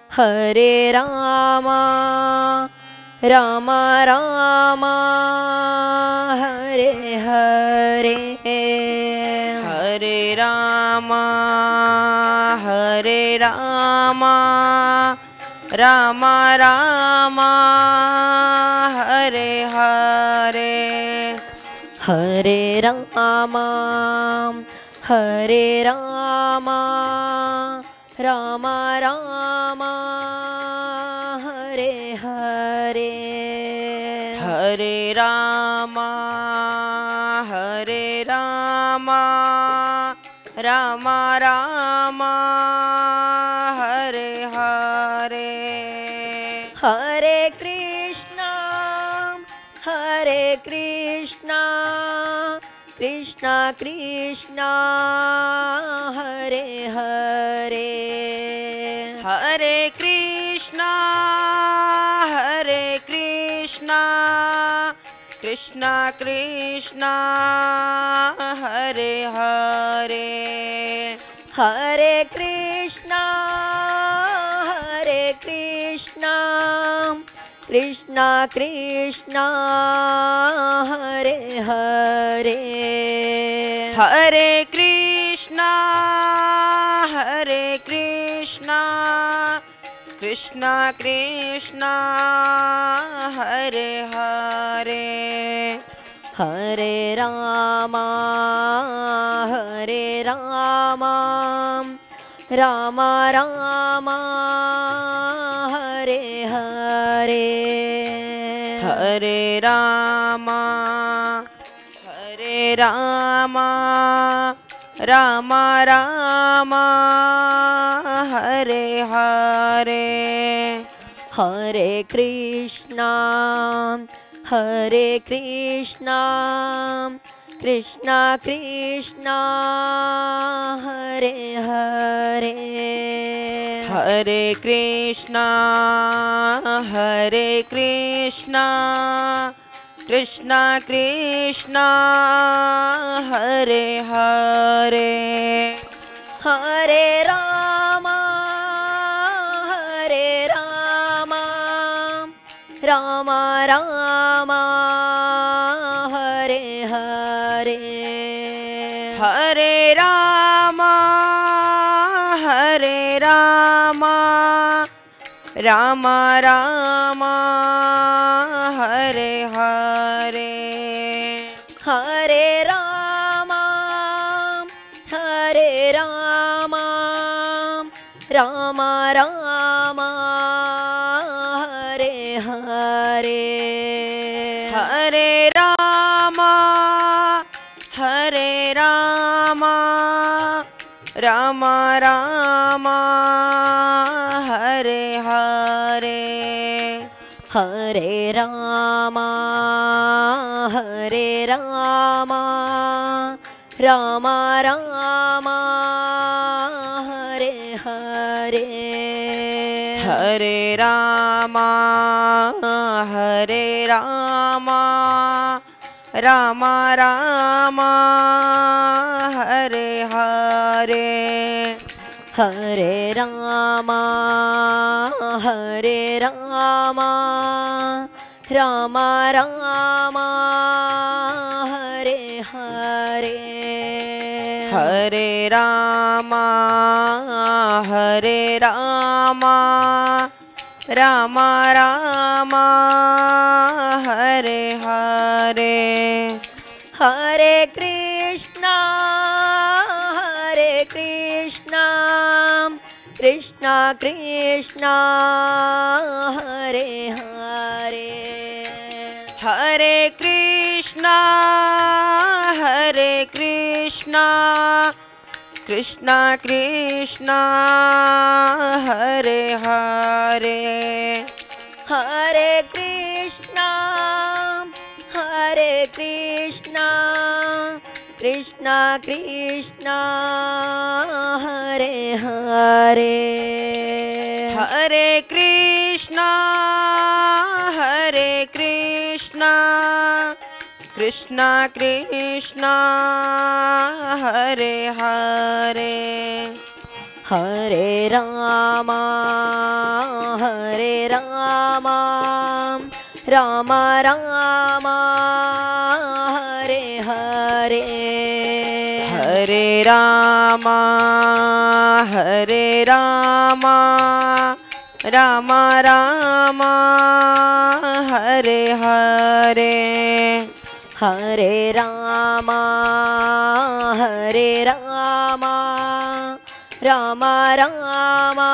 Hare Rama, Rama Rama, Hare Hare, Hare Rama, Hare Rama, Rama Rama, Hare Hare, Hare Rama, Hare Rama, Rama Rama, Hare Hare, Hare Rama, Hare Rama, Rama Rama, Hare Hare, Hare Krishna, Hare Krishna, Krishna Krishna, Hare Hare, Hare Krishna, Hare Krishna, Krishna Krishna, Hare Hare, Hare Krishna, Hare Krishna, Krishna Krishna, Hare Hare, Hare Krishna, Hare Krishna, Krishna Krishna, Hare Hare, Hare Rama, Hare Rama, Rama Rama, Hare Hare, Hare Rama, Hare Rama, Rama Rama, Hare Hare, Hare Krishna, Hare Krishna, Krishna Krishna, Hare Hare, Hare Krishna, Hare Krishna, Krishna Krishna, Hare Hare, Hare Rama, Hare Rama, Rama Rama, Hare Hare, Hare Rama, Hare Rama, Rama Rama, Hare Hare, Hare Rama, Hare Rama, Rama Rama, Hare Hare, Hare Rama, Hare Rama, Rama Rama, Hare Hare, Hare Rama, Hare Rama, Rama Rama, Hare Hare, Hare Rama, Hare Rama, Rama Rama, Hare Hare, Hare Rama, Hare Rama, Rama Rama, Hare Hare, Hare Rama, Hare Rama, Rama Rama, Hare Hare, Hare Krishna, Hare Krishna, Krishna Krishna, Hare Hare, Hare Krishna, Hare Krishna, Krishna Krishna, Hare Hare, Hare Krishna, Hare Krishna, Krishna Krishna, Hare Hare, Hare Krishna, Hare Krishna, Krishna Krishna, Hare Hare, Hare Rama, Hare Rama, Rama Rama, Hare Hare, Hare Rama, Hare Rama, Rama Rama, Hare Hare. Hare Rama, Hare Rama, Rama Rama,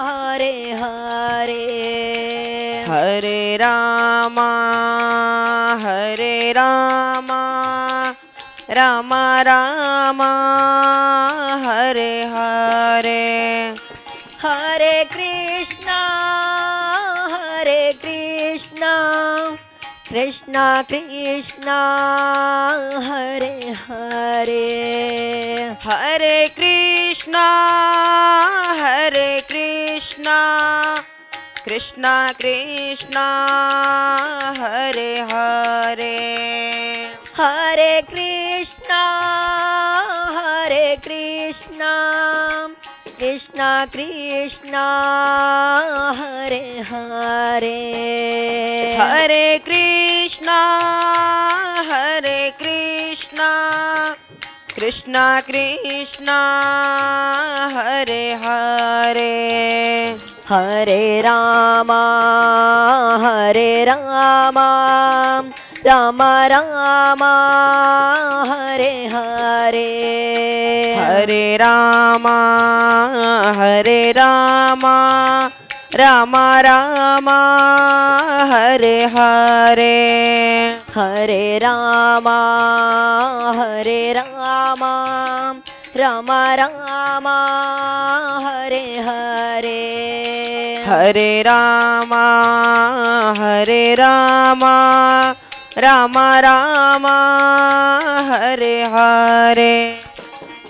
Hare Hare, Hare Rama, Hare Rama, Rama Rama, Hare Hare. Hare Krishna, Hare Krishna, Krishna Krishna, Hare Hare, Hare Krishna, Hare Krishna, Krishna Krishna, Hare Hare. Hare Krishna, Hare Krishna, Krishna Krishna, Hare Hare, Hare Krishna, Hare Krishna, Krishna Krishna, Hare Hare. Hare Rama, Hare Rama, Rama Rama, Hare Hare, Hare Rama, Hare Rama, Rama Rama, Hare Hare. Hare Rama, Hare Rama, Rama Rama, Hare Hare, Hare Rama, Hare Rama, Rama Rama, Hare Hare.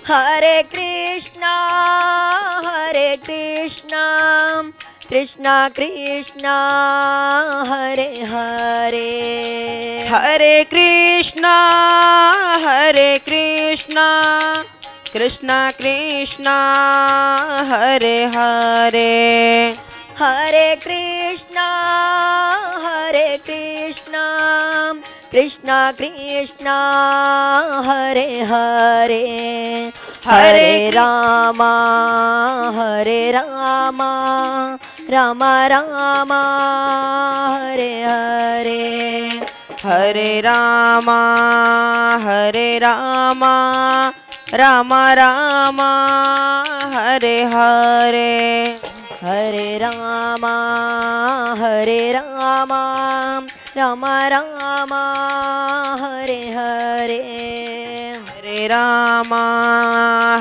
Hare Krishna, Hare Krishna, Krishna Krishna, Hare Hare, Hare Krishna, Hare Krishna, Krishna Krishna, Hare Hare. Hare Krishna, Hare Krishna, Krishna Krishna, Hare Hare, Hare Rama, Hare Rama, Rama Rama, Hare Hare, Hare Rama, Hare Rama, Rama Rama, Hare Hare. Hare Rama, Hare Rama, Rama Rama, Hare Hare, Hare Rama,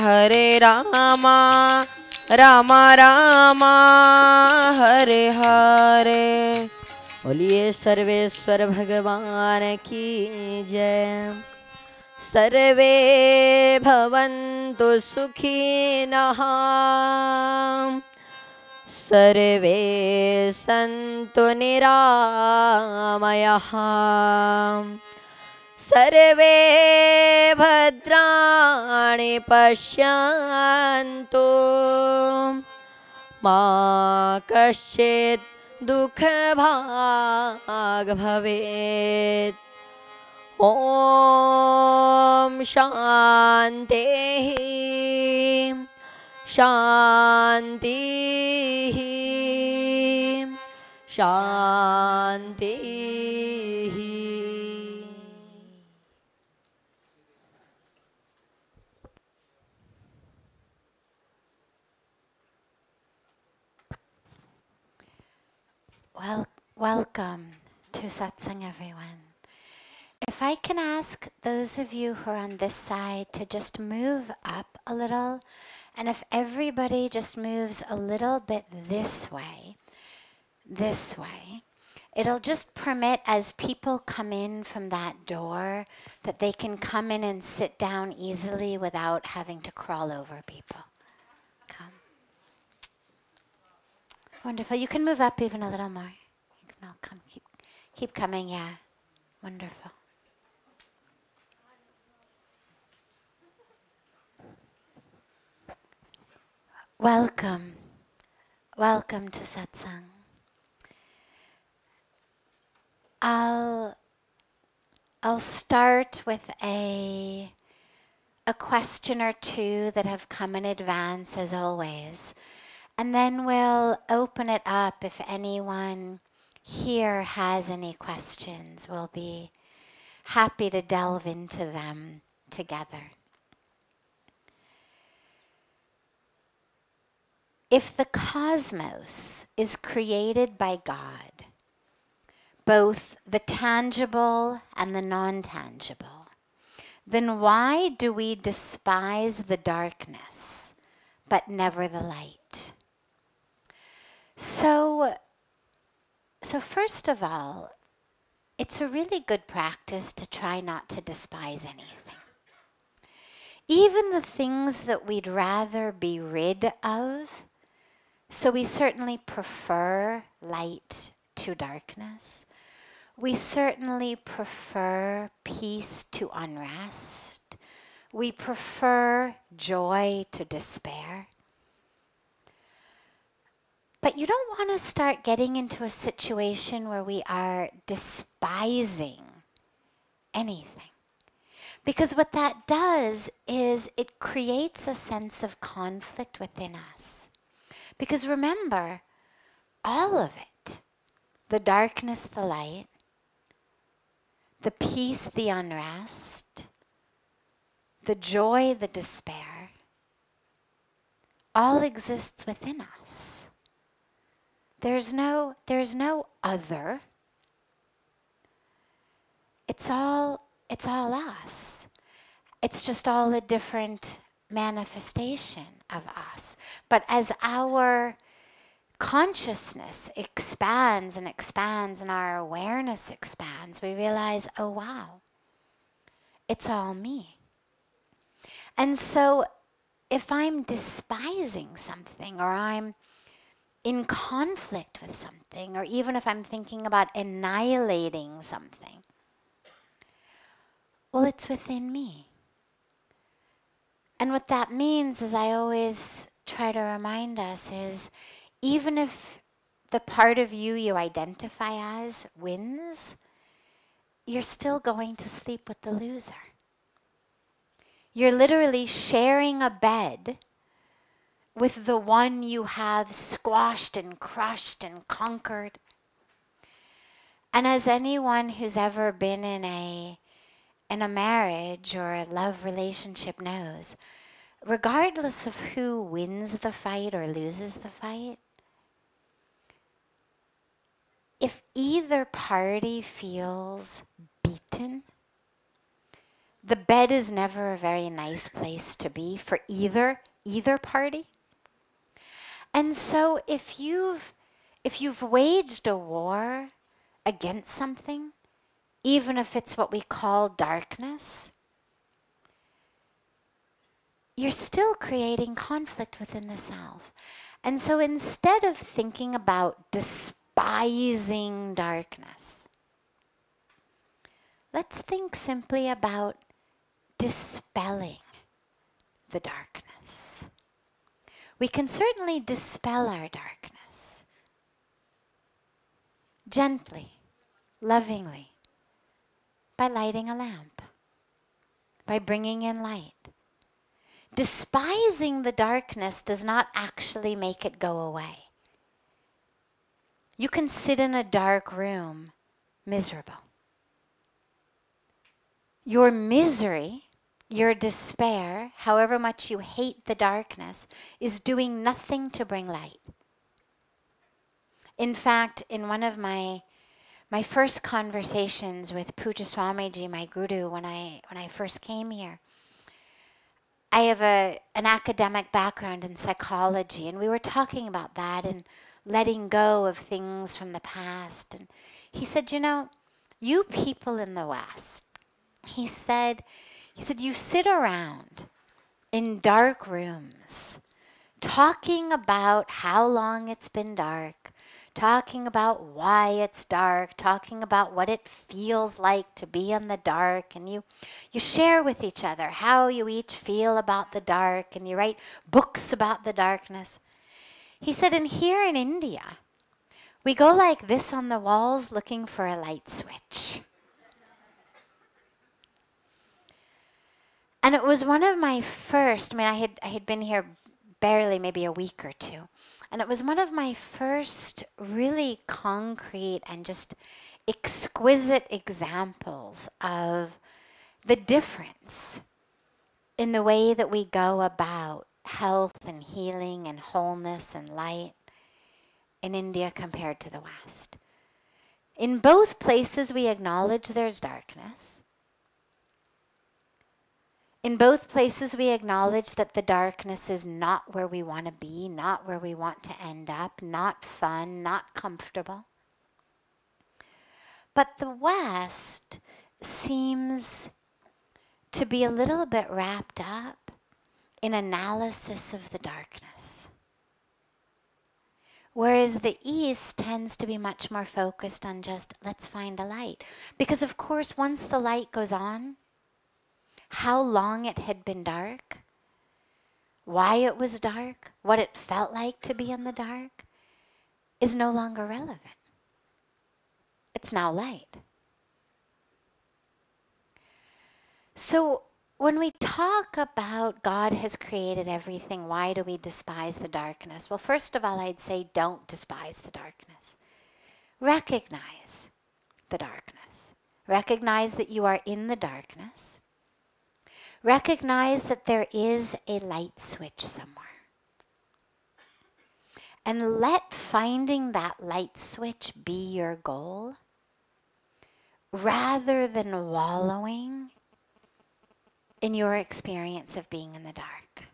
Hare Rama, Rama Rama, Hare Hare. बोलिए सर्वेश्वर भगवान की जय। सर्वे भवन्तु सुखिनः, सर्वे सन्तु निरामयाः, सर्वे भद्राणि पश्यन्तु, मा कश्चित् दुःखभाग् भवेत्। ॐ शान्तिः शान्तिः शान्तिः। Welcome to Satsang, everyone. If I can ask those of you who are on this side to just move up a little, and if everybody just moves a little bit this way, it'll just permit, as people come in from that door, that they can come in and sit down easily without having to crawl over people. Come. Wonderful. You can move up even a little more. You can all come. Keep coming. Yeah. Wonderful. Welcome. Welcome to Satsang. I'll start with a question or two that have come in advance, as always. And then we'll open it up. If anyone here has any questions, we'll be happy to delve into them together. If the cosmos is created by God, both the tangible and the non-tangible, then why do we despise the darkness but never the light? So first of all, it's a really good practice to try not to despise anything. Even the things that we'd rather be rid of. So we certainly prefer light to darkness. We certainly prefer peace to unrest. We prefer joy to despair. But you don't want to start getting into a situation where we are despising anything. Because what that does is it creates a sense of conflict within us. Because remember, all of it, the darkness, the light, the peace, the unrest, the joy, the despair, all exists within us. There's no other. It's all us. It's just all a different manifestation of us. But as our consciousness expands and expands and our awareness expands, we realize, oh wow, it's all me. And so if I'm despising something, or I'm in conflict with something, or even if I'm thinking about annihilating something, well, it's within me. And what that means, as I always try to remind us, is even if the part of you identify as wins, you're still going to sleep with the loser. You're literally sharing a bed with the one you have squashed and crushed and conquered. And as anyone who's ever been in a marriage or a love relationship knows, regardless of who wins the fight or loses the fight, if either party feels beaten, the bed is never a very nice place to be for either party. And so if you've waged a war against something, even if it's what we call darkness, you're still creating conflict within the self. And so instead of thinking about despising darkness, let's think simply about dispelling the darkness. We can certainly dispel our darkness gently, lovingly, by lighting a lamp, by bringing in light. Despising the darkness does not actually make it go away. You can sit in a dark room miserable. Your misery, your despair, however much you hate the darkness, is doing nothing to bring light. In fact, in one of my first conversations with Puja Swamiji, my guru, when I first came here, I have an academic background in psychology, and we were talking about that and letting go of things from the past. And he said, you people in the West, he said, you sit around in dark rooms talking about how long it's been dark, talking about why it's dark, talking about what it feels like to be in the dark, and you share with each other how you each feel about the dark, and you write books about the darkness. He said, and here in India, we go like this on the walls looking for a light switch. And it was one of my first, I had been here barely maybe a week or two. And it was one of my first really concrete and just exquisite examples of the difference in the way that we go about health and healing and wholeness and light in India compared to the West. In both places, we acknowledge there's darkness. In both places, we acknowledge that the darkness is not where we want to be, not where we want to end up, not fun, not comfortable. But the West seems to be a little bit wrapped up in analysis of the darkness. Whereas the East tends to be much more focused on just, let's find a light. Because of course, once the light goes on, how long it had been dark, why it was dark, what it felt like to be in the dark, is no longer relevant. It's now light. So when we talk about God has created everything, why do we despise the darkness? Well, first of all, I'd say don't despise the darkness. Recognize the darkness. Recognize that you are in the darkness. Recognize that there is a light switch somewhere. And let finding that light switch be your goal, rather than wallowing in your experience of being in the dark.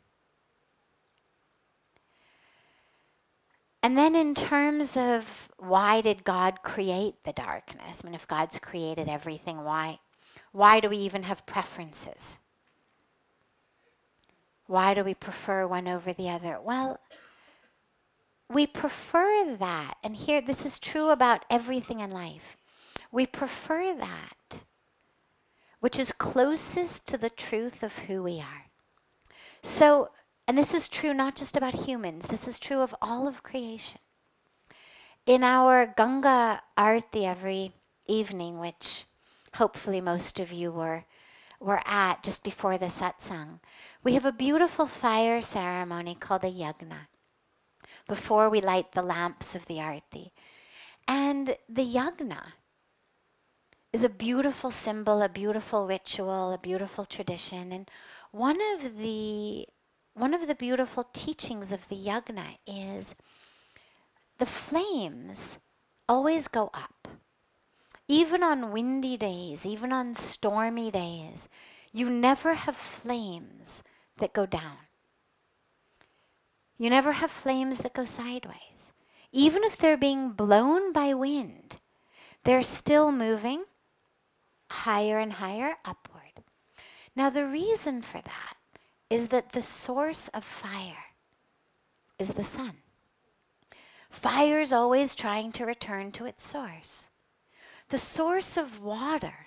And then in terms of why did God create the darkness? I mean, if God's created everything, why do we even have preferences? Why do we prefer one over the other? Well, we prefer that, and here this is true about everything in life. We prefer that which is closest to the truth of who we are. So, and this is true not just about humans, this is true of all of creation. In our Ganga Aarti every evening, which hopefully most of you were at just before the Satsang, we have a beautiful fire ceremony called a yagna before we light the lamps of the Aarti. And the yagna is a beautiful symbol, a beautiful ritual, a beautiful tradition. And one of the beautiful teachings of the yagna is the flames always go up. Even on windy days, even on stormy days, you never have flames that go down. You never have flames that go sideways. Even if they're being blown by wind, they're still moving higher and higher upward. Now the reason for that is that the source of fire is the sun. Fire's always trying to return to its source. The source of water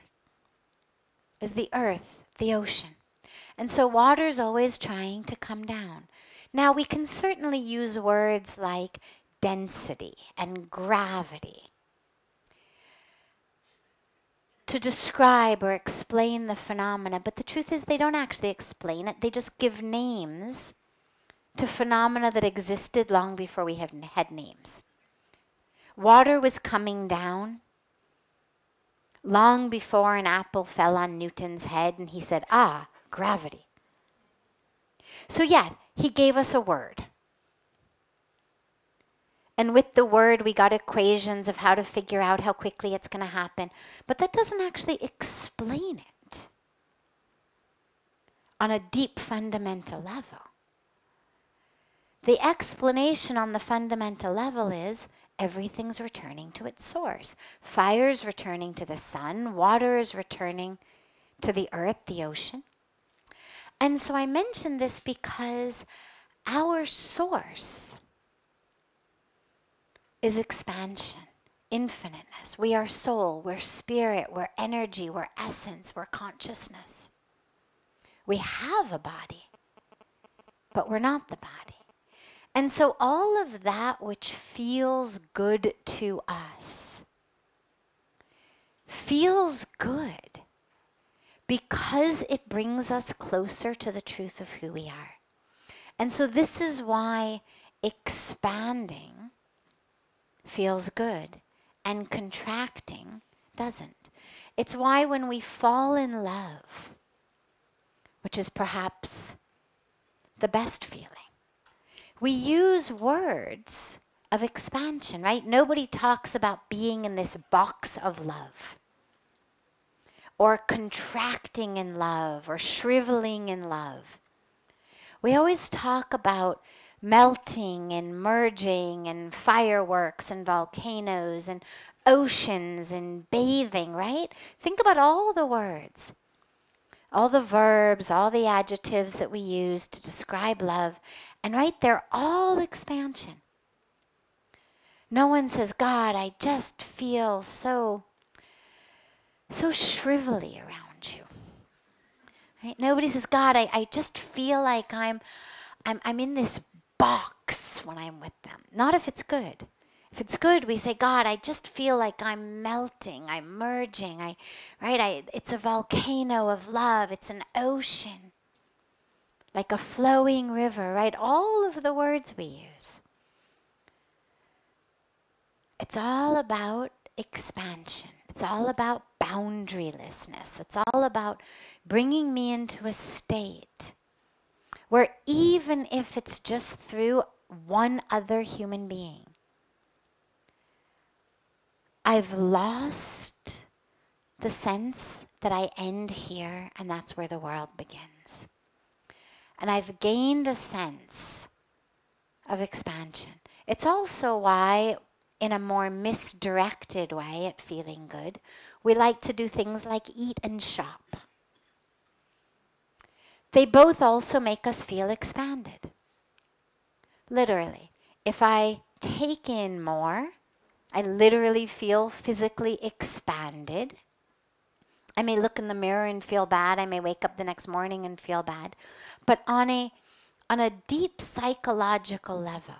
is the earth, the ocean. And so water's always trying to come down. Now we can certainly use words like density and gravity to describe or explain the phenomena, but the truth is they don't actually explain it. They just give names to phenomena that existed long before we had names. Water was coming down long before an apple fell on Newton's head and he said, gravity. So yeah, he gave us a word. And with the word, we got equations of how to figure out how quickly it's going to happen. But that doesn't actually explain it on a deep fundamental level. The explanation on the fundamental level is everything's returning to its source. Fire's returning to the sun. Water is returning to the earth, the ocean. And so I mention this because our source is expansion, infiniteness. We are soul, we're spirit, we're energy, we're essence, we're consciousness. We have a body, but we're not the body. And so all of that which feels good to us feels good because it brings us closer to the truth of who we are. And so this is why expanding feels good and contracting doesn't. It's why when we fall in love, which is perhaps the best feeling, we use words of expansion, right? Nobody talks about being in this box of love, or contracting in love, or shriveling in love. We always talk about melting and merging and fireworks and volcanoes and oceans and bathing, right? Think about all the words, all the verbs, all the adjectives that we use to describe love. And right, they're all expansion. No one says, God, I just feel so shrivelly around you. Right? Nobody says, God, I just feel like I'm in this box when I'm with them. Not if it's good. If it's good, we say, God, I just feel like I'm melting, I'm merging. It's a volcano of love. It's an ocean, like a flowing river, right? All of the words we use. It's all about expansion. It's all about boundarylessness. It's all about bringing me into a state where even if it's just through one other human being, I've lost the sense that I end here and that's where the world begins. And I've gained a sense of expansion. It's also why, in a more misdirected way at feeling good, we like to do things like eat and shop. They both also make us feel expanded. Literally, if I take in more, I literally feel physically expanded. I may look in the mirror and feel bad. I may wake up the next morning and feel bad. But on a deep psychological level,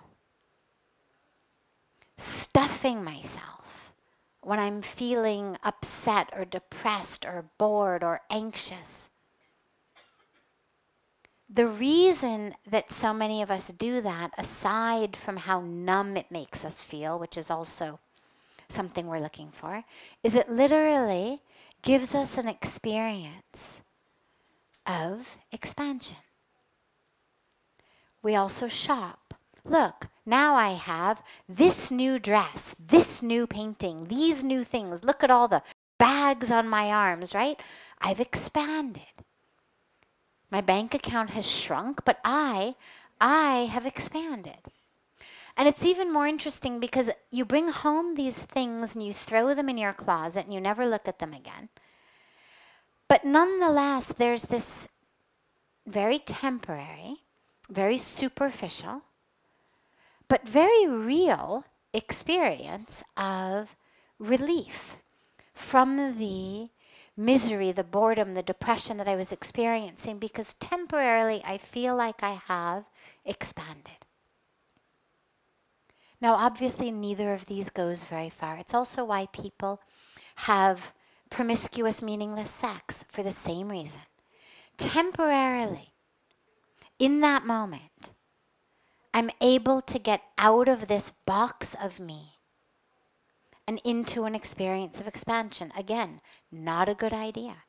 stuffing myself when I'm feeling upset or depressed or bored or anxious. The reason that so many of us do that, aside from how numb it makes us feel, which is also something we're looking for, is it literally gives us an experience of expansion. We also shop. Look, now I have this new dress, this new painting, these new things. Look at all the bags on my arms, right? I've expanded. My bank account has shrunk, but I have expanded. And it's even more interesting because you bring home these things and you throw them in your closet and you never look at them again. But nonetheless, there's this very temporary, very superficial, but very real experience of relief from the misery, the boredom, the depression that I was experiencing, because temporarily I feel like I have expanded. Now, obviously, neither of these goes very far. It's also why people have promiscuous, meaningless sex for the same reason. Temporarily, in that moment, I'm able to get out of this box of me and into an experience of expansion. Again, not a good idea.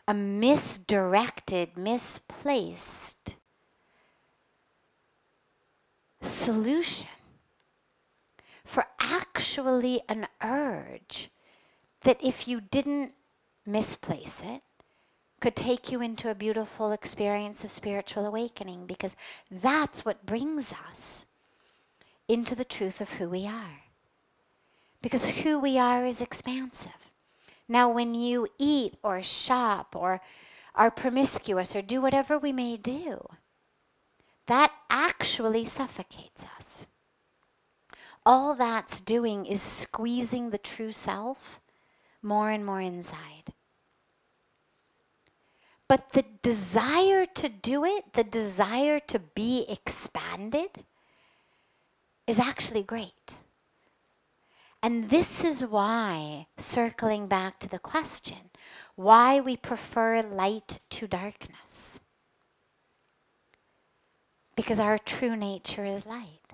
A misdirected, misplaced solution for actually an urge that if you didn't misplace it, could take you into a beautiful experience of spiritual awakening, because that's what brings us into the truth of who we are. Because who we are is expansive. Now, when you eat or shop or are promiscuous or do whatever we may do, that actually suffocates us. all that's doing is squeezing the true self more and more inside. But the desire to do it, the desire to be expanded, is actually great. And this is why, circling back to the question, why we prefer light to darkness. Because our true nature is light.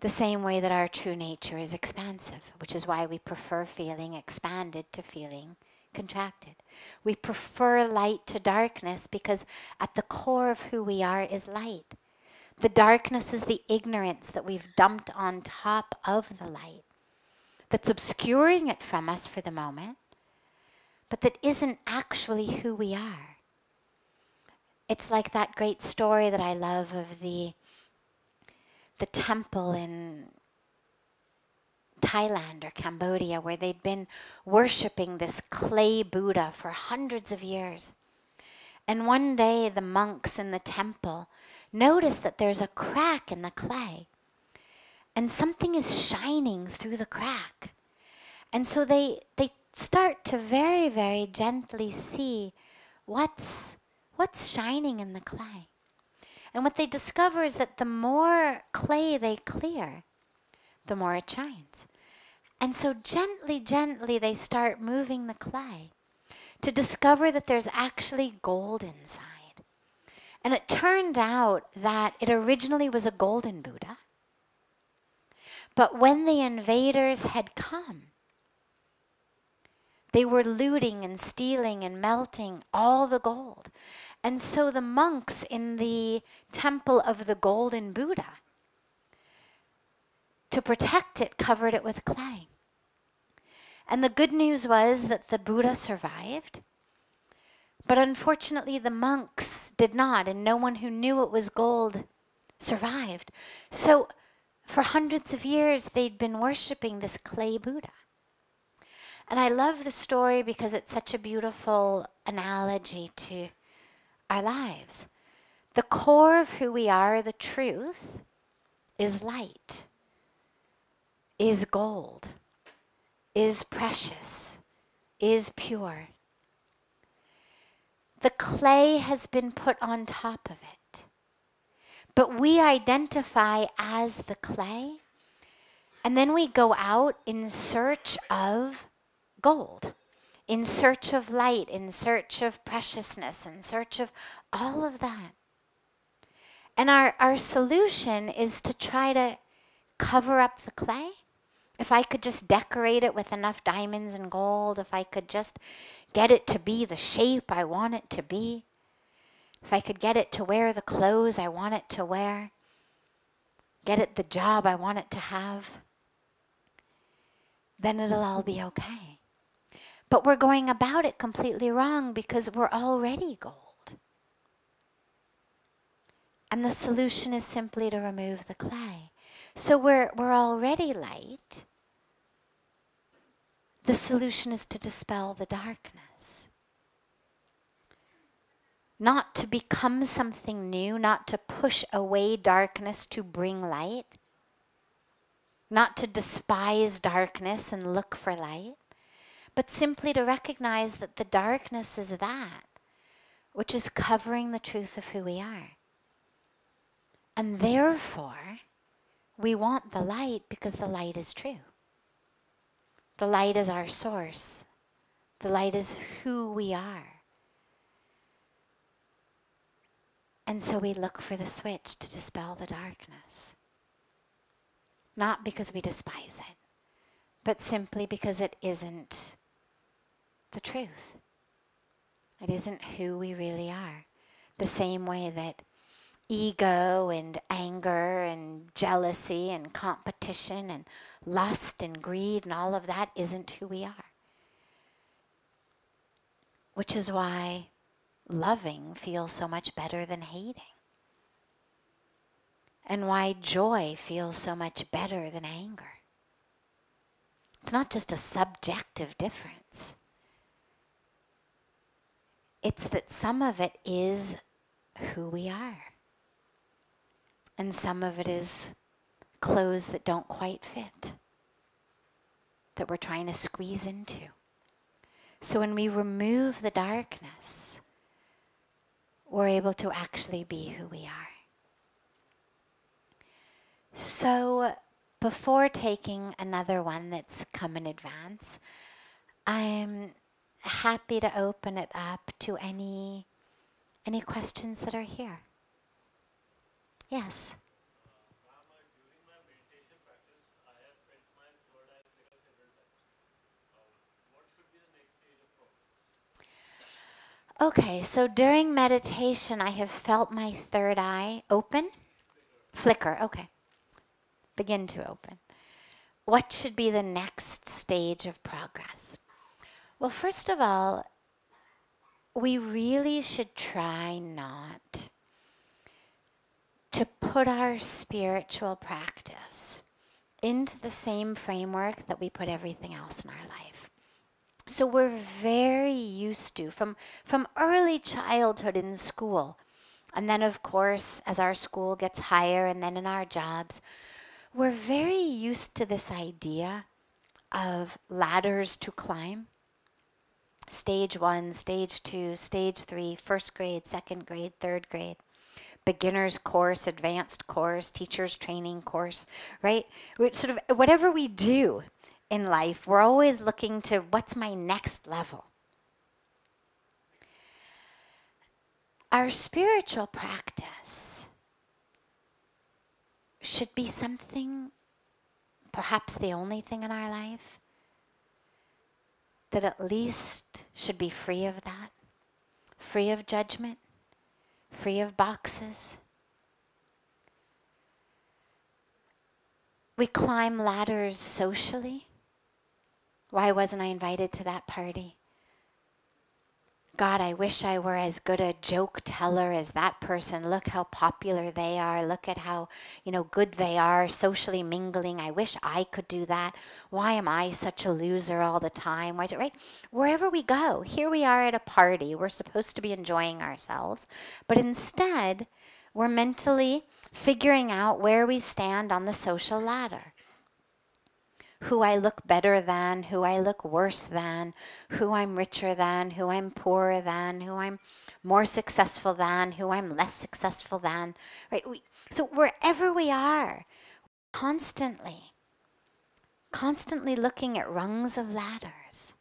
The same way that our true nature is expansive, which is why we prefer feeling expanded to feeling contracted. We prefer light to darkness because at the core of who we are is light. The darkness is the ignorance that we've dumped on top of the light, that's obscuring it from us for the moment, but that isn't actually who we are. It's like that great story that I love of the temple in Thailand or Cambodia, where they'd been worshipping this clay Buddha for hundreds of years. And one day the monks in the temple notice that there's a crack in the clay and something is shining through the crack. And so they start to very, very gently see what's shining in the clay. And what they discover is that the more clay they clear, the more it shines. And so gently, gently they start moving the clay to discover that there's actually gold inside. And it turned out that it originally was a golden Buddha. But when the invaders had come, they were looting and stealing and melting all the gold. And so the monks in the temple of the golden Buddha, to protect it, covered it with clay. And the good news was that the Buddha survived. But unfortunately, the monks did not, and no one who knew it was gold survived. So for hundreds of years, they'd been worshipping this clay Buddha. And I love the story because it's such a beautiful analogy to our lives. The core of who we are, the truth, is light, is gold, is precious, is pure. The clay has been put on top of it. But we identify as the clay, and then we go out in search of gold, in search of light, in search of preciousness, in search of all of that. And our solution is to try to cover up the clay. If I could just decorate it with enough diamonds and gold, if I could just get it to be the shape I want it to be, if I could get it to wear the clothes I want it to wear, get it the job I want it to have, then it'll all be okay. But we're going about it completely wrong because we're already gold. And the solution is simply to remove the clay. So we're already light. The solution is to dispel the darkness. Not to become something new, not to push away darkness to bring light. Not to despise darkness and look for light, but simply to recognize that the darkness is that which is covering the truth of who we are. And therefore, we want the light because the light is true. The light is our source. The light is who we are. And so we look for the switch to dispel the darkness. Not because we despise it, but simply because it isn't the truth. It isn't who we really are. The same way that ego and anger and jealousy and competition and lust and greed and all of that isn't who we are. Which is why loving feels so much better than hating. And why joy feels so much better than anger. It's not just a subjective difference. It's that some of it is who we are. And some of it is clothes that don't quite fit, that we're trying to squeeze into. So when we remove the darkness, we're able to actually be who we are. So before taking another one that's come in advance, I'm happy to open it up to any questions that are here. Yes. During my meditation practice, I have felt my third eye flicker several times. What should be the next stage of progress? Okay, so during meditation, I have felt my third eye open? Flicker, okay. Begin to open. What should be the next stage of progress? Well, first of all, we really should try not to put our spiritual practice into the same framework that we put everything else in our life. So we're very used to, from early childhood in school, and then of course as our school gets higher and then in our jobs, we're very used to this idea of ladders to climb. Stage 1, stage 2, stage 3, first grade, second grade, third grade, beginner's course, advanced course, teacher's training course, right? We're sort of whatever we do in life, we're always looking to what's my next level. Our spiritual practice should be something, perhaps the only thing in our life, that at least should be free of that, free of judgment, free of boxes. We climb ladders socially. Why wasn't I invited to that party? God, I wish I were as good a joke teller as that person. Look how popular they are. Look at how, good they are, socially mingling. I wish I could do that. Why am I such a loser all the time? Right? Wherever we go, here we are at a party. We're supposed to be enjoying ourselves. But instead, we're mentally figuring out where we stand on the social ladder. Who I look better than, who I look worse than, who I'm richer than, who I'm poorer than, who I'm more successful than, who I'm less successful than. Right? So wherever we are, constantly looking at rungs of ladders.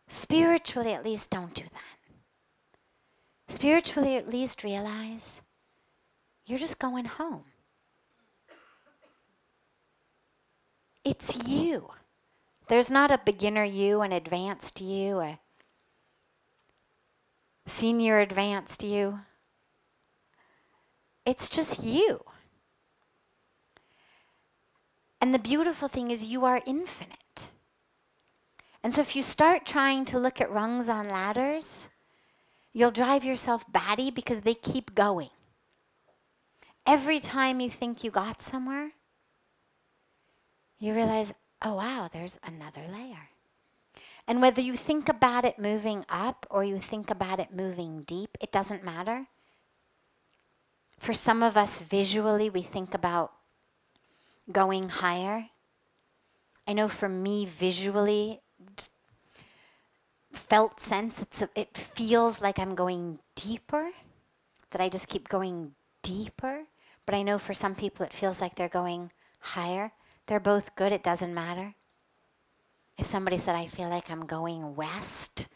Spiritually, at least, don't do that. Spiritually, at least realize you're just going home. It's you. There's not a beginner you, an advanced you, a senior advanced you. It's just you. And the beautiful thing is you are infinite. And so if you start trying to look at rungs on ladders, you'll drive yourself batty because they keep going. Every time you think you got somewhere, you realize, oh wow, there's another layer. And whether you think about it moving up or you think about it moving deep, it doesn't matter. For some of us, visually, we think about going higher. I know for me, visually, felt sense, it feels like I'm going deeper, that I just keep going deeper. But I know for some people, it feels like they're going higher. They're both good, it doesn't matter. If somebody said, I feel like I'm going west,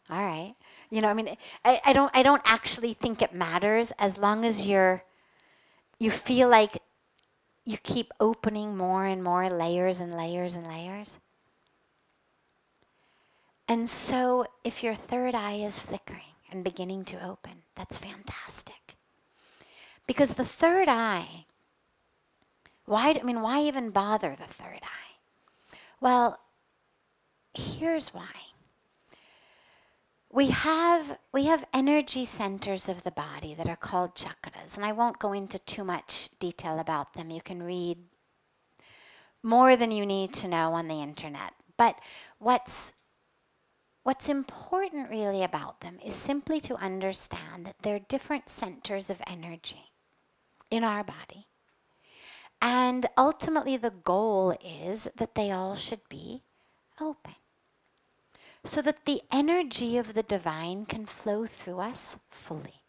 all right. I don't actually think it matters as long as you feel like you keep opening more and more layers and layers and layers. And so if your third eye is flickering and beginning to open, that's fantastic. Because the third eye, why even bother the third eye? Well, here's why. We have energy centers of the body that are called chakras, and I won't go into too much detail about them. You can read more than you need to know on the internet. But what's important really about them is simply to understand that they're different centers of energy in our body. And ultimately the goal is that they all should be open, so that the energy of the divine can flow through us fully.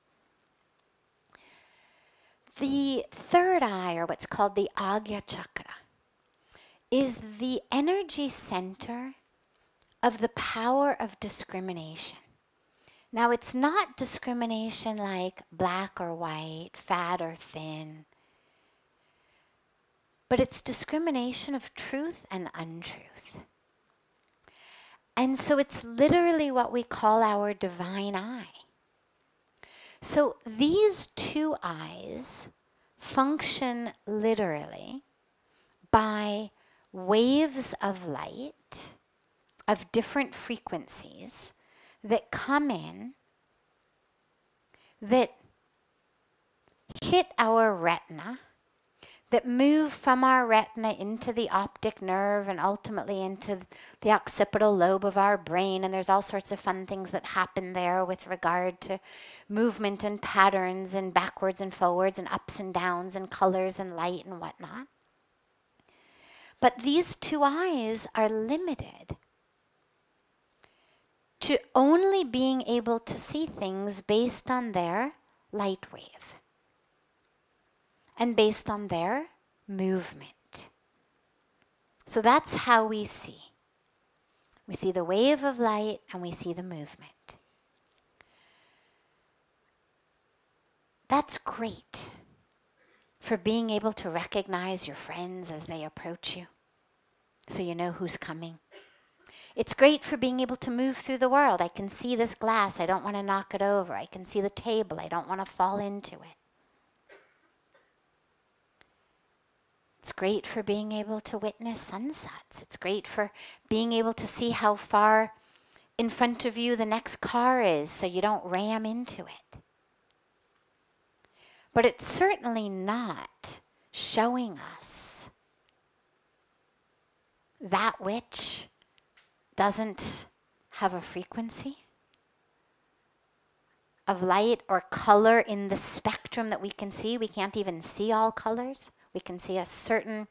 The third eye, or what's called the Agya Chakra, is the energy center of the power of discrimination. Now, it's not discrimination like black or white, fat or thin, but it's discrimination of truth and untruth. And so it's literally what we call our divine eye. So these two eyes function literally by waves of light of different frequencies that come in, that hit our retina, that move from our retina into the optic nerve and ultimately into the occipital lobe of our brain. And there's all sorts of fun things that happen there with regard to movement and patterns and backwards and forwards and ups and downs and colors and light and whatnot. But these two eyes are limited to only being able to see things based on their light wave and based on their movement. So that's how we see. We see the wave of light and we see the movement. That's great for being able to recognize your friends as they approach you, so you know who's coming. It's great for being able to move through the world. I can see this glass, I don't want to knock it over. I can see the table, I don't want to fall into it. It's great for being able to witness sunsets. It's great for being able to see how far in front of you the next car is so you don't ram into it. But it's certainly not showing us that which doesn't have a frequency of light or color in the spectrum that we can see. We can't even see all colors. We can see a certain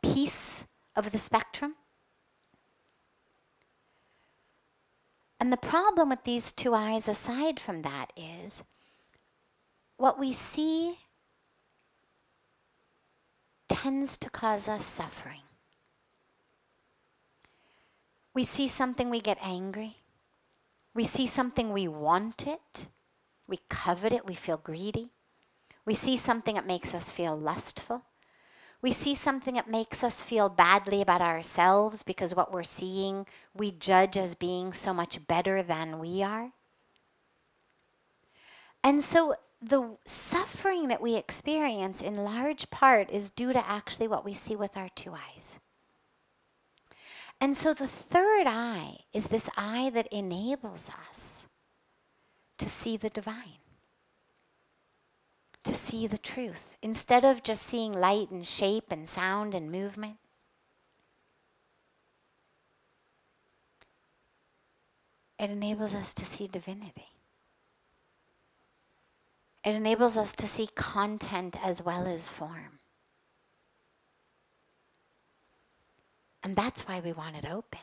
piece of the spectrum. And the problem with these two eyes, aside from that, is what we see tends to cause us suffering. We see something, we get angry. We see something, we want it. We covet it, we feel greedy. We see something that makes us feel lustful. We see something that makes us feel badly about ourselves because what we're seeing we judge as being so much better than we are. And so the suffering that we experience in large part is due to actually what we see with our two eyes. And so the third eye is this eye that enables us to see the divine, to see the truth, instead of just seeing light and shape and sound and movement. It enables us to see divinity. It enables us to see content as well as form. And that's why we want it open,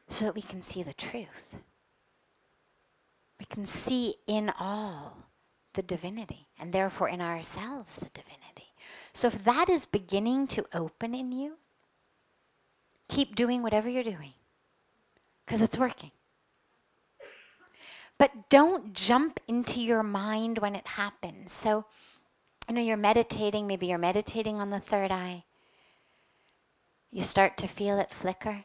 so that we can see the truth. We can see in all the divinity, and therefore in ourselves the divinity. So if that is beginning to open in you, keep doing whatever you're doing, because it's working. But don't jump into your mind when it happens. So, you're meditating, maybe you're meditating on the third eye. You start to feel it flicker.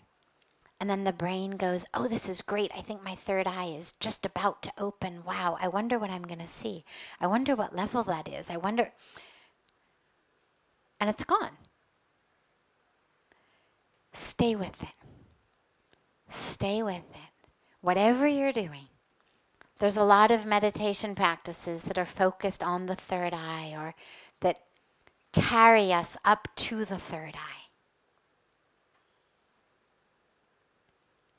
And then the brain goes, oh, this is great. I think my third eye is just about to open. Wow, I wonder what I'm going to see. I wonder what level that is. I wonder. And it's gone. Stay with it. Stay with it. Whatever you're doing. There's a lot of meditation practices that are focused on the third eye, or that carry us up to the third eye.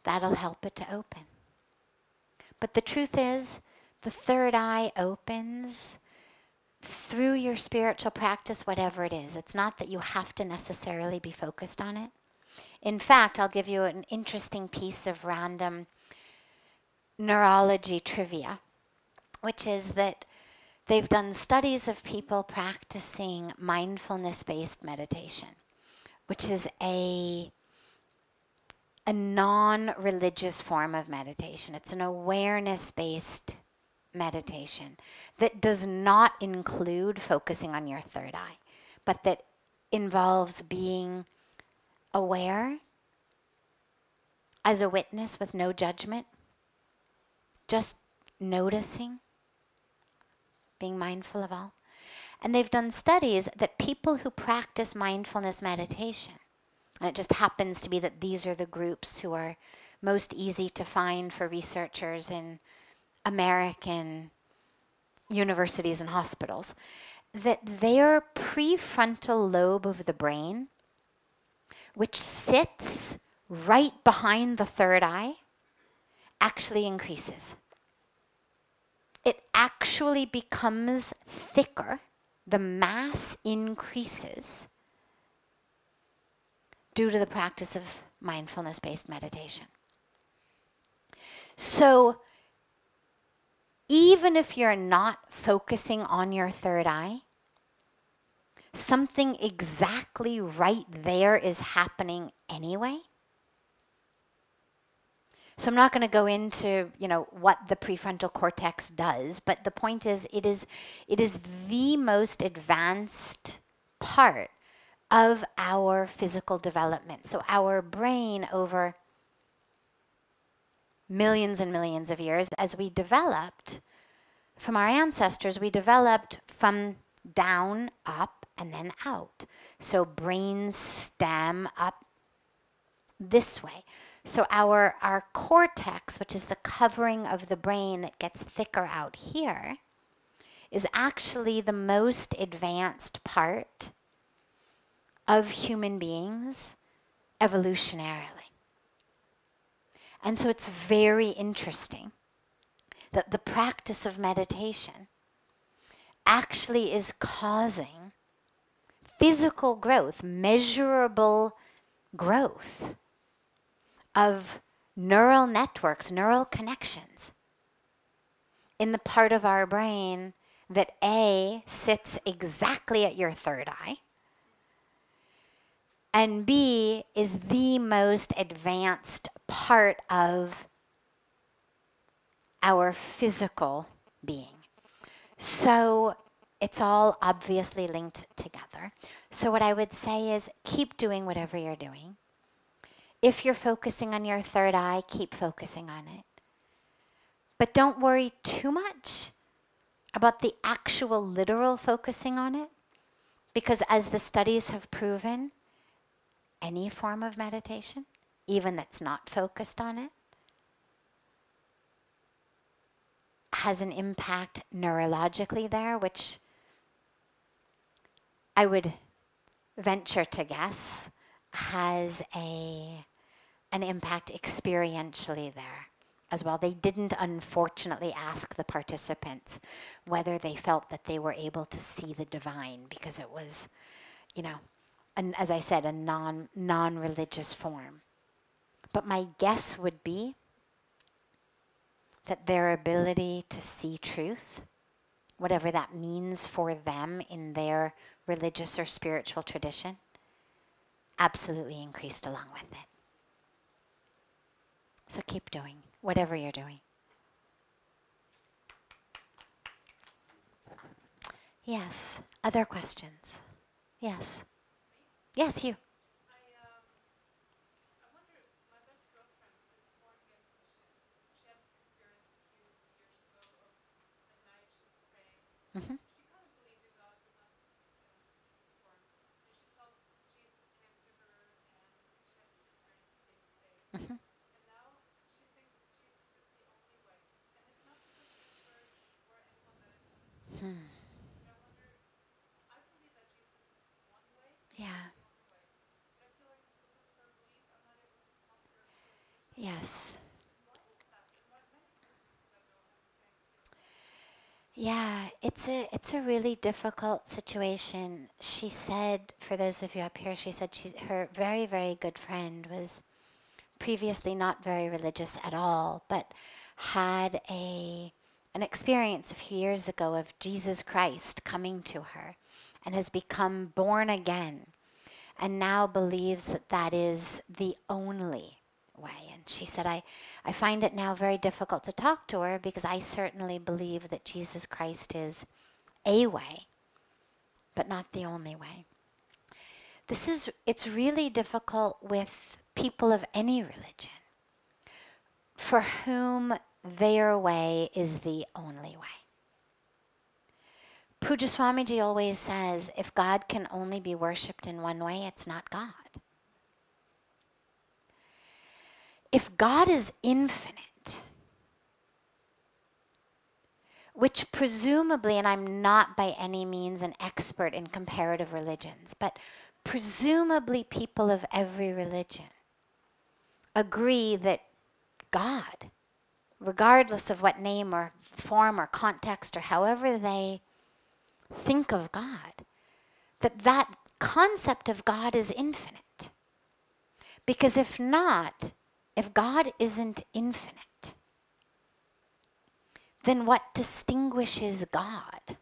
That'll help it to open. But the truth is, the third eye opens through your spiritual practice, whatever it is, it's not that you have to necessarily be focused on it. In fact, I'll give you an interesting piece of random neurology trivia, which is that they've done studies of people practicing mindfulness-based meditation, which is a non-religious form of meditation. It's an awareness-based meditation that does not include focusing on your third eye, but that involves being aware as a witness with no judgment, just noticing, being mindful of all. And they've done studies that people who practice mindfulness meditation, and it just happens to be that these are the groups who are most easy to find for researchers in American universities and hospitals, that their prefrontal lobe of the brain, which sits right behind the third eye, actually increases. It actually becomes thicker. The mass increases due to the practice of mindfulness-based meditation. So even if you're not focusing on your third eye, something exactly right there is happening anyway. So I'm not going to go into, what the prefrontal cortex does, but the point is it is the most advanced part of our physical development. So our brain, over millions and millions of years, as we developed from our ancestors, we developed from down, up, and then out. So brain stem up this way. So our cortex, which is the covering of the brain that gets thicker out here, is actually the most advanced part of human beings evolutionarily. And so it's very interesting that the practice of meditation actually is causing physical growth, measurable growth of neural networks, neural connections in the part of our brain that A, sits exactly at your third eye, and B, is the most advanced part of our physical being. So it's all obviously linked together. So what I would say is keep doing whatever you're doing. If you're focusing on your third eye, keep focusing on it. But don't worry too much about the actual literal focusing on it, because as the studies have proven, any form of meditation, even that's not focused on it, has an impact neurologically there, which I would venture to guess has an impact experientially there as well. They didn't unfortunately ask the participants whether they felt that they were able to see the divine, because it was, as I said, a non-religious form. But my guess would be that their ability to see truth, whatever that means for them in their religious or spiritual tradition, absolutely increased along with it. So keep doing whatever you're doing. Yes. Other questions? Yes. Yes, you. I wonder, my best girlfriend is born again Christian. She had this experience a few years ago of at night she was praying. Mm-hmm. She kind of believed in God, but not in a specific form. And she felt Jesus came to her, and she had this experience of being saved. Mm-hmm. And now she thinks Jesus is the only way. And it's not because of the church or anyone that it has. But I wonder, I believe that Jesus is one way. Yeah. The only way. But I feel like because of her belief, I'm not able to conquer because of the church. Yes. Why is that? And many Christians that I know have the same feeling. Yeah, it's a really difficult situation. She said, for those of you up here, she said her very, very good friend was previously not very religious at all, but had an experience a few years ago of Jesus Christ coming to her and has become born again and now believes that that is the only way. And she said, I find it now very difficult to talk to her because I certainly believe that Jesus Christ is a way, but not the only way. It's really difficult with people of any religion for whom their way is the only way. Puja Swamiji always says, if God can only be worshipped in one way, it's not God. If God is infinite, which presumably, and I'm not by any means an expert in comparative religions, but presumably people of every religion agree that God, regardless of what name or form or context or however they think of God, that concept of God is infinite. Because if not, if God isn't infinite, then what distinguishes God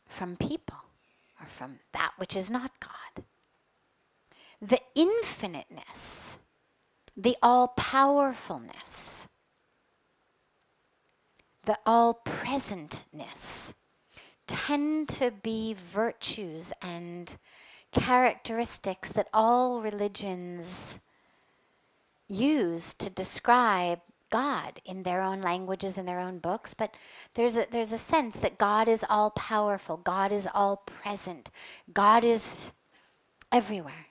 from people or from that which is not God? The infiniteness, the all-powerfulness, the all-presentness tend to be virtues and characteristics that all religions use to describe God in their own languages, in their own books, but there's a sense that God is all-powerful, God is all-present, God is everywhere.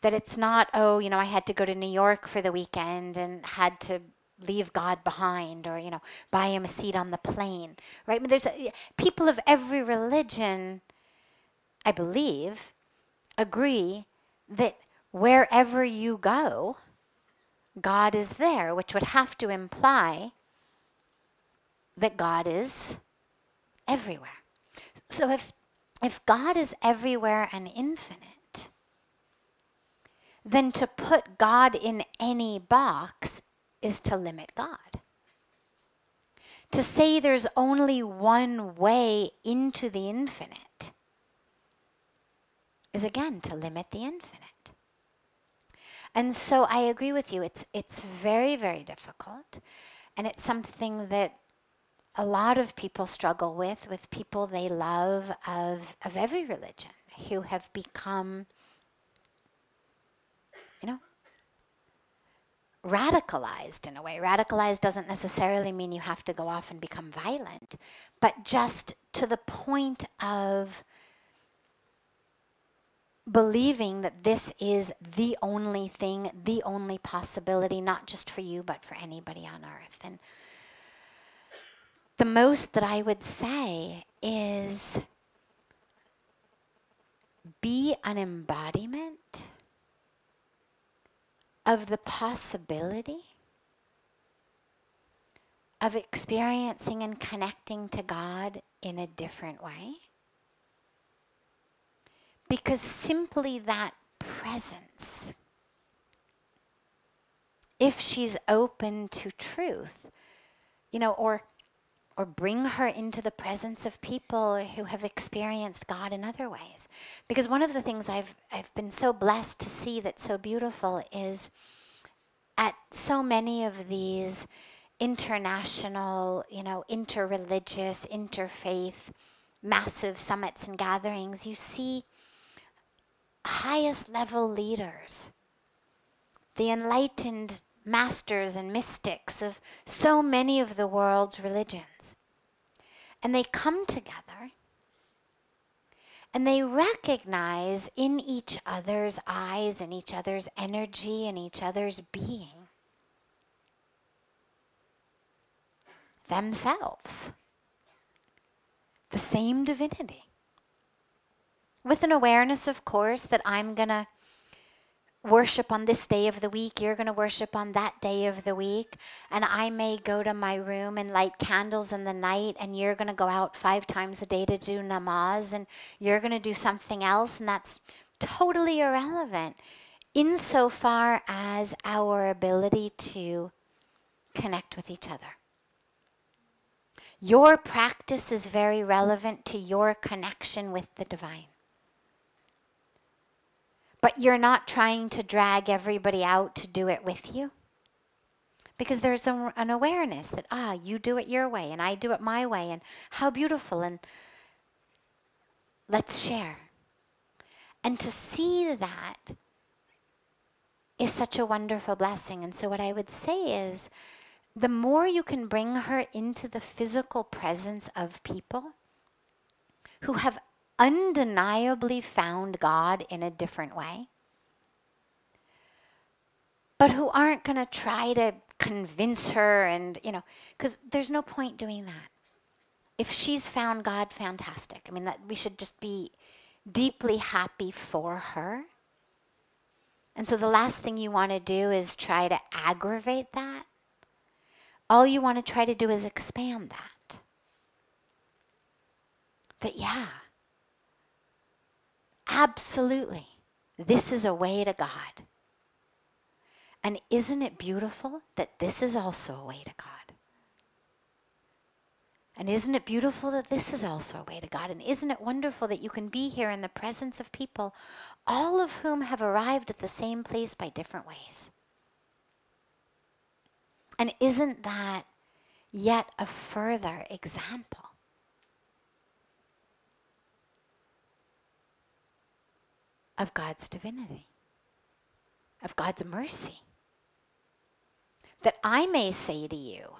That it's not, oh, I had to go to New York for the weekend and had to leave God behind, or, buy him a seat on the plane, right? I mean, there's people of every religion, I believe, agree that wherever you go, God is there, which would have to imply that God is everywhere. So if God is everywhere and infinite, then to put God in any box is to limit God. To say there's only one way into the infinite is again to limit the infinite. And so I agree with you, it's very, very difficult, and it's something that a lot of people struggle with people they love of every religion, who have become, radicalized in a way. Radicalized doesn't necessarily mean you have to go off and become violent, but just to the point of believing that this is the only thing, the only possibility, not just for you, but for anybody on earth. And the most that I would say is be an embodiment of the possibility of experiencing and connecting to God in a different way. Because simply that presence, if she's open to truth, or bring her into the presence of people who have experienced God in other ways. Because one of the things I've been so blessed to see that's so beautiful is at so many of these international, interreligious, interfaith, massive summits and gatherings, you see highest level leaders, the enlightened masters and mystics of so many of the world's religions. And they come together and they recognize in each other's eyes and each other's energy and each other's being themselves, the same divinity. With an awareness, of course, that I'm going to worship on this day of the week, you're going to worship on that day of the week, and I may go to my room and light candles in the night, and you're going to go out 5 times a day to do namaz, and you're going to do something else, and that's totally irrelevant insofar as our ability to connect with each other. Your practice is very relevant to your connection with the divine. But you're not trying to drag everybody out to do it with you. Because there's an awareness that, you do it your way and I do it my way, and how beautiful, and let's share. And to see that is such a wonderful blessing. And so what I would say is, the more you can bring her into the physical presence of people who have undeniably found God in a different way, but who aren't going to try to convince her and, because there's no point doing that. If she's found God, fantastic. I mean, that we should just be deeply happy for her. And so the last thing you want to do is try to aggravate that. All you want to try to do is expand that. That, absolutely, this is a way to God. And isn't it beautiful that this is also a way to God? And isn't it beautiful that this is also a way to God? And isn't it wonderful that you can be here in the presence of people, all of whom have arrived at the same place by different ways? And isn't that yet a further example of God's divinity, of God's mercy? That I may say to you,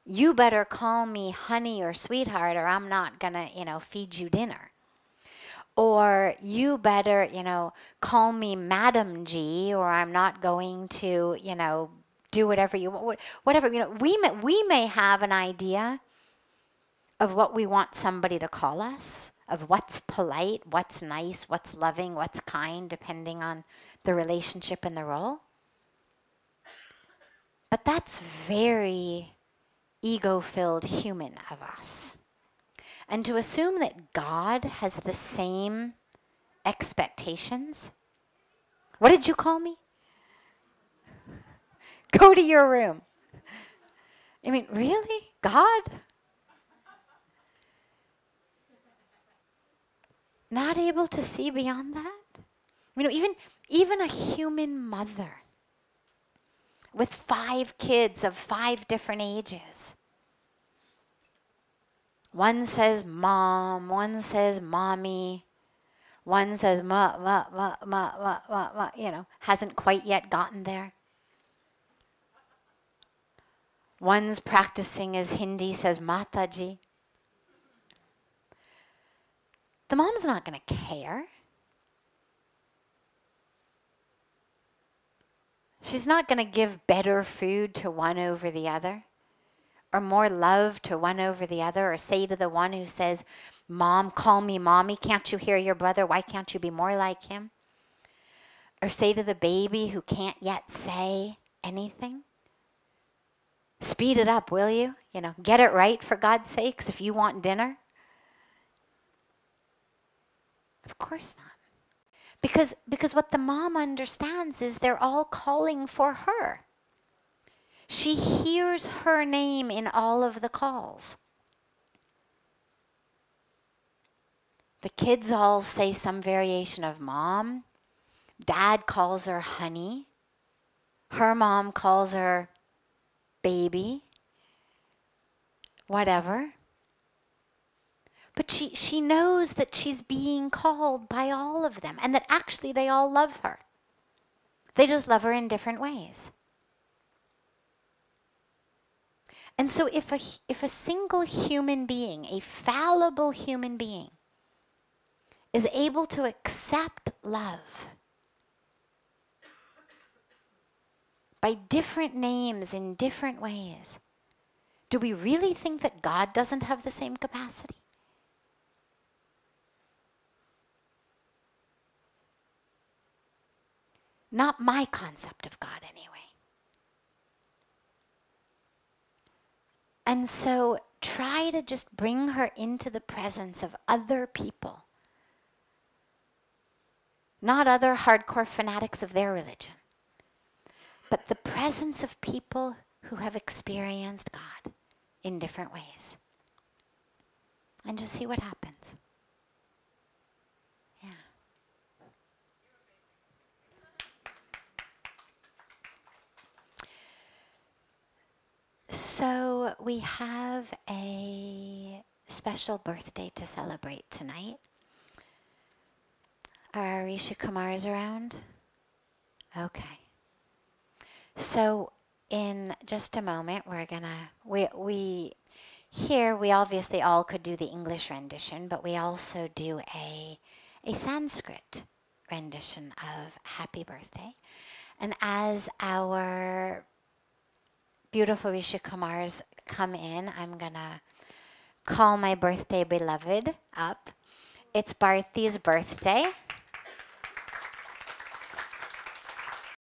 you better call me honey or sweetheart, or I'm not going to, feed you dinner. Or you better, call me Madam G, or I'm not going to, do whatever you want. Whatever, we may have an idea of what we want somebody to call us, of what's polite, what's nice, what's loving, what's kind, depending on the relationship and the role. But that's very ego-filled human of us. And to assume that God has the same expectations. What did you call me? Go to your room. I mean, really? God? Not able to see beyond that? Even a human mother with 5 kids of 5 different ages. One says mom, one says mommy, one says ma, hasn't quite yet gotten there. One's practicing as Hindi, says Mataji. The mom's not going to care. She's not going to give better food to one over the other, or more love to one over the other, or say to the one who says, Mom, call me mommy, can't you hear your brother? Why can't you be more like him? Or say to the baby who can't yet say anything, speed it up, will you? Get it right for God's sakes if you want dinner. Of course not. Because what the mom understands is they're all calling for her. She hears her name in all of the calls. The kids all say some variation of mom. Dad calls her honey. Her mom calls her baby. Whatever. But she knows that she's being called by all of them, and that actually they all love her. They just love her in different ways. And so if a single human being, a fallible human being, is able to accept love by different names in different ways, do we really think that God doesn't have the same capacity? Not my concept of God, anyway. And so try to just bring her into the presence of other people, not other hardcore fanatics of their religion, but the presence of people who have experienced God in different ways. And just see what happens. Yeah. So we have a special birthday to celebrate tonight. Are our Rishi Kumars around? Okay. So in just a moment, we're gonna, we here we obviously all could do the English rendition, but we also do a Sanskrit rendition of Happy Birthday. And as our beautiful Rishi Kumars come in, I'm gonna call my birthday beloved up. It's Bharti's birthday.